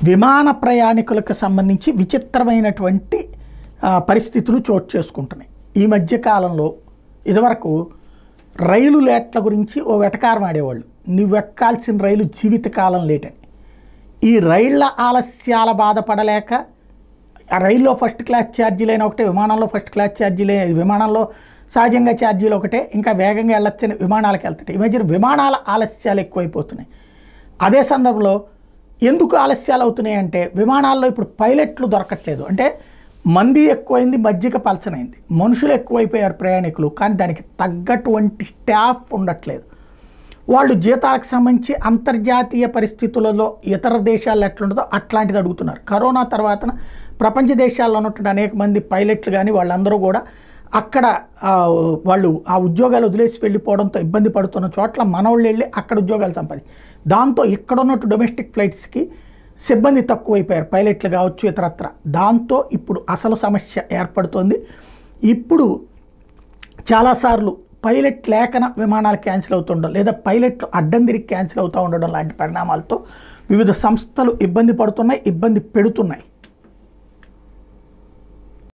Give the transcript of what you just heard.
విమాన ప్రయాణికులకు సంబంధించి విచిత్రమైనటువంటి పరిస్థితులు చోటు చేసుకుంటున్నాయి. ఈ మధ్య కాలంలో ఇదివరకు రైలు లేట్ల గురించి ఓ వెటకారం ఆడేవాళ్ళు. నువ్వు ఎక్కాల్సిన రైలు జీవితకాలం లేటని. ఈ రైళ్ల ఆలస్యాల బాధపడలేక ఆ రైల్లో ఫస్ట్ క్లాస్ ఛార్జీలైన ఒకటే, విమానంలో ఫస్ట్ క్లాస్ ఛార్జీలే, విమానంలో సహజంగా ఛార్జీలు ఒకటే, ఇంకా వేగంగా వెళ్ళొచ్చని విమానాలకు వెళ్తాయి. ఈ మధ్యన విమానాల ఆలస్యాలు ఎక్కువైపోతున్నాయి. అదే సందర్భంలో ఎందుకు ఆలస్యాలు అవుతున్నాయి అంటే విమానాల్లో ఇప్పుడు పైలట్లు దొరకట్లేదు. అంటే మంది ఎక్కువైంది, మజ్జిగ పలచనైంది, మనుషులు ఎక్కువైపోయారు ప్రయాణికులు, కానీ దానికి తగ్గటువంటి స్టాఫ్ ఉండట్లేదు. వాళ్ళు జీతాలకు సంబంధించి అంతర్జాతీయ పరిస్థితులలో ఇతర దేశాల్లో ఎట్లుంటుందో అట్లాంటిది అడుగుతున్నారు. కరోనా తర్వాత ప్రపంచ దేశాల్లో ఉన్నటువంటి అనేక మంది పైలట్లు కానీ వాళ్ళందరూ కూడా అక్కడ వాళ్ళు ఆ ఉద్యోగాలు వదిలేసి వెళ్ళిపోవడంతో ఇబ్బంది పడుతున్న చోట్ల మనోళ్ళు వెళ్ళి అక్కడ ఉద్యోగాలు సంపాదించి, దాంతో ఇక్కడ ఉన్నట్టు డొమెస్టిక్ ఫ్లైట్స్కి సిబ్బంది తక్కువైపోయారు, పైలట్లు కావచ్చు ఇతరత్ర. దాంతో ఇప్పుడు అసలు సమస్య ఏర్పడుతోంది. ఇప్పుడు చాలాసార్లు పైలట్ లేకన విమానాలు క్యాన్సిల్ అవుతుండడం, లేదా పైలట్లు అడ్డం తిరిగి క్యాన్సిల్ అవుతూ ఉండడం లాంటి పరిణామాలతో వివిధ సంస్థలు ఇబ్బంది పడుతున్నాయి, ఇబ్బంది పెడుతున్నాయి.